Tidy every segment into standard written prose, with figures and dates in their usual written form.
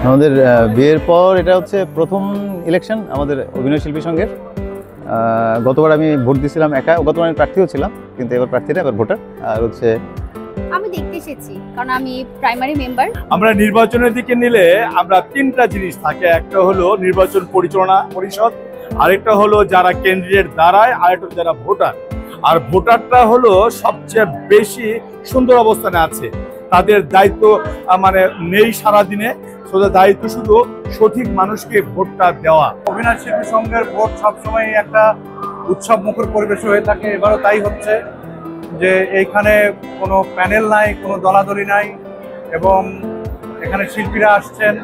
আমাদের বিয়ের পর এটা হচ্ছে প্রথম ইলেকশন আমাদের অভিনয় শিল্পী সংঘের। গতবার আমি ভোট দিয়েছিলাম একা, গতবার আমি প্রার্থীও ছিলাম, কিন্তু এবার প্রার্থীরা এবার ভোটার। আর হচ্ছে আমি দেখতে এসেছি কারণ আমি প্রাইমারি মেম্বার। আমরা নির্বাচনের দিকে নিলে আমরা তিনটা জিনিস থাকে, একটা হলো নির্বাচন পরিচালনা পরিষদ, আরেকটা হলো যারা ক্যান্ডিডেট দাঁড়ায়, আরেকটা যারা ভোটার। আর ভোটারটা হলো সবচেয়ে বেশি সুন্দর অবস্থানে আছে, তাদের দায়িত্ব মানে নেই সারাদিনে, সোজা দায়িত্ব শুধু সঠিক মানুষকে ভোটটা দেওয়া। অভিনয় শিল্পী সংঘের ভোট সবসময় একটা উৎসব মুখর পরিবেশ হয়ে থাকে, এবারও তাই হচ্ছে যে এইখানে কোনো প্যানেল নাই, কোনো দলাদলি নাই, এবং এখানে শিল্পীরা আসছেন,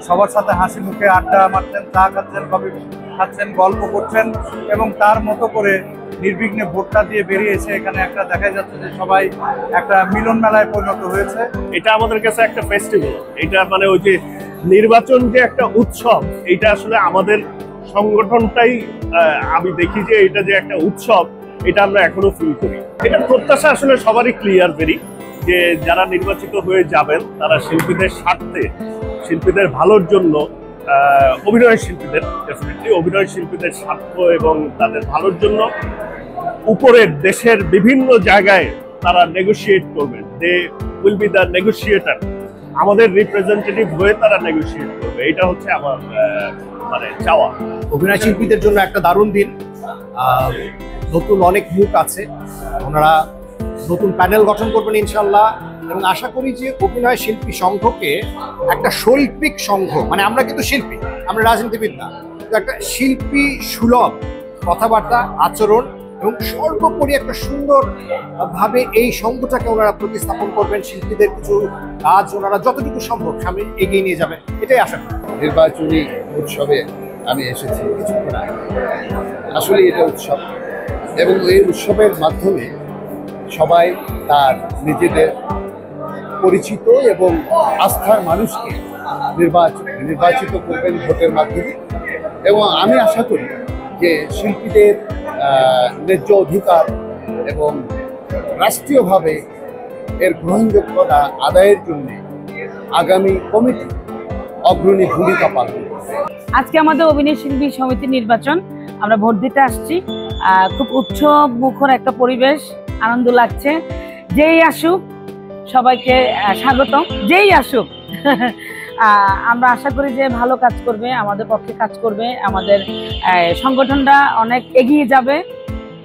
সবার সাথে হাসি মুখে আড্ডা মারছেন, চা খাচ্ছেন, কফি খাচ্ছেন, গল্প করছেন, এবং তার মতো করে নির্বিঘ্নে ভোটটা দিয়ে বেরিয়ে এসে এখানে একটা দেখা যাচ্ছে যে সবাই একটা মিলন মেলায় পরিণত হয়েছে। এটা আমাদের কাছে একটা ফেস্টিভ্যাল, এটা মানে ওই যে নির্বাচন যে একটা উৎসব, এটা আসলে আমাদের সংগঠনটাই আমি দেখি যে এটা যে একটা উৎসব, এটা আমরা এখনো ফিল করি। এটা প্রত্যাশা আসলে সবারই ক্লিয়ার ভেরি, যে যারা নির্বাচিত হয়ে যাবেন তারা শিল্পীদের স্বার্থে, শিল্পীদের ভালোর জন্য, অভিনয় শিল্পীদের ডেফিনেটলি অভিনয় শিল্পীদের স্বার্থ এবং তাদের ভালোর জন্য উপরের দেশের বিভিন্ন জায়গায় তারা নেগোশিয়েট করবেন। দে উইল বি দ্য নেগোশিয়েটার, আমাদের রিপ্রেজেন্টেটিভ হয়ে তারা নেগোশিয়েট করবে। এটা হচ্ছে আমার মানে চাওয়া। অভিনয় শিল্পীদের জন্য একটা দারুণ দিন, নতুন অনেক মুখ আছে, ওনারা নতুন প্যানেল গঠন করবেন ইনশাল্লাহ, এবং আশা করি যে অভিনয় শিল্পী সংঘকে একটা শৈল্পিক সংঘ, মানে আমরা কিন্তু শিল্পী, আমরা রাজনীতিবিদ না, একটা শিল্পী সুলভ কথাবার্তা, আচরণ এবং সর্বোপরি একটা সুন্দর ভাবে এই সংঘটাকে ওনারা প্রতিস্থাপন করবেন। শিল্পীদের কিছু কাজ ওনারা যতটুকু সম্ভব সামনে এগিয়ে নিয়ে যাবেন, এটাই আশা করি। নির্বাচনী উৎসবে আমি এসেছি কিছুক্ষণ আগে। আসলে এটা উৎসব, এবং এই উৎসবের মাধ্যমে সবাই তার নিজেদের পরিচিত এবং আস্থার মানুষকে নির্বাচিত করবেন ভোটের মাধ্যমে। এবং আমি আশা করি যে শিল্পীদের ন্যায্য অধিকার এবং রাষ্ট্রীয়ভাবে এর গ্রহণযোগ্যতা আদায়ের জন্য আগামী কমিটি অগ্রণী ভূমিকা পালন করবে। আজকে আমাদের অভিনয় শিল্পী সমিতির নির্বাচন, আমরা ভোট দিতে আসছি। খুব উৎসব মুখর একটা পরিবেশ, আনন্দ লাগছে। যেই আসুক সবাইকে স্বাগতম, যেই আসুক আমরা আশা করি যে ভালো কাজ করবে, আমাদের পক্ষে কাজ করবে, আমাদের সংগঠনটা অনেক এগিয়ে যাবে।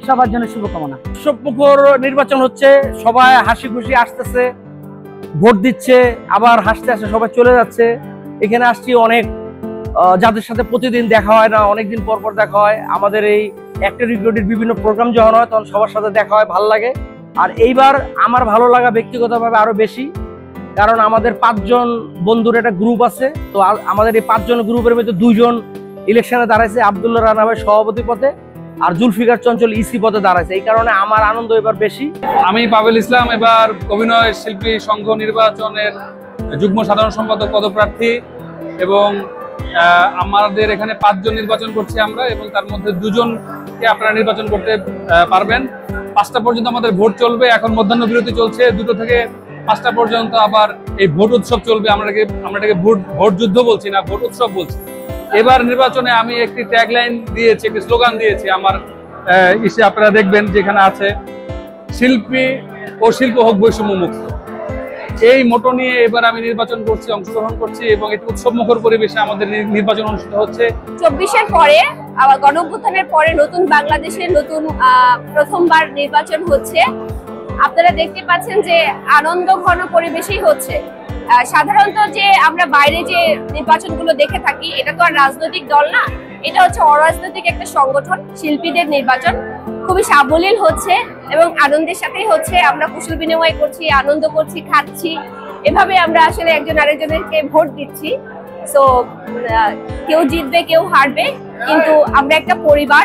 সবার জন্য শুভকামনা। উৎসব মুখর নির্বাচন হচ্ছে, সবাই হাসি খুশি আসতেছে, ভোট দিচ্ছে, আবার হাসতে হাসতে সবাই চলে যাচ্ছে। এখানে আসছি অনেক যাদের সাথে প্রতিদিন দেখা হয় না, অনেকদিন পর পর দেখা হয়। আমাদের এই একটা রিকর্ডের বিভিন্ন প্রোগ্রাম যখন হয় তখন সবার সাথে দেখা হয়, ভালো লাগে। আর এইবার আমার ভালো লাগা ব্যক্তিগতভাবে আরো বেশি, কারণ আমাদের 5 জন বন্ধুর একটা গ্রুপ আছে। তো আমাদের এই 5 জন গ্রুপের মধ্যে 2 জন ইলেকশনে দাঁড়াইছে, আব্দুল্লাহ রানা ভাই সভাপতি পদে আর জুলফিকার চঞ্চল ইসি পদে দাঁড়াইছে। এই কারণে আমার আনন্দ এবার বেশি। আমি পাভেল ইসলাম, এবার অভিনয় শিল্পী সংঘ নির্বাচনের যুগ্ম সাধারণ সম্পাদক পদপ্রার্থী, এবং আমাদের এখানে 5 জন নির্বাচন করছি আমরা, এবং তার মধ্যে 2 জনকে আপনারা নির্বাচন করতে পারবেন। 5টা পর্যন্ত আমাদের ভোট চলবে, এখন মধ্যাহ্ন বিরতি চলছে। 2টো থেকে 5টা পর্যন্ত আবার এই ভোট উৎসব চলবে। আমরা এটাকে ভোট যুদ্ধ বলছি না, ভোট উৎসব বলছি। এবার নির্বাচনে আমি একটি ট্যাগলাইন দিয়েছি, একটি স্লোগান দিয়েছি আমার ইসে, আপনারা দেখবেন যেখানে আছে, শিল্পী ও শিল্প হোক বৈষম্য মুক্ত। এই মোটো নিয়ে এবার আমি নির্বাচন করছি, অংশগ্রহণ করছি, এবং একটি উৎসব মুখর পরিবেশে আমাদের নির্বাচন অনুষ্ঠিত হচ্ছে। 24-এর পরে আবার গণঅভ্যুত্থানের পরে নতুন বাংলাদেশের নতুন প্রথমবার নির্বাচন হচ্ছে। আপনারা দেখতে পাচ্ছেন যে আনন্দ ঘন পরিবেশেই হচ্ছে। সাধারণত যে আমরা বাইরে যে নির্বাচনগুলো দেখে থাকি, এটা তো আর রাজনৈতিক দল না, এটা হচ্ছে অরাজনৈতিক একটা সংগঠন। শিল্পীদের নির্বাচন খুবই সাবলীল হচ্ছে এবং আনন্দের সাথেই হচ্ছে। আমরা কুশল বিনিময় করছি, আনন্দ করছি, খাচ্ছি, এভাবে আমরা আসলে একজন আরেকজনকে ভোট দিচ্ছি। সো কেউ জিতবে, কেউ হারবে, কিন্তু আমরা একটা পরিবার।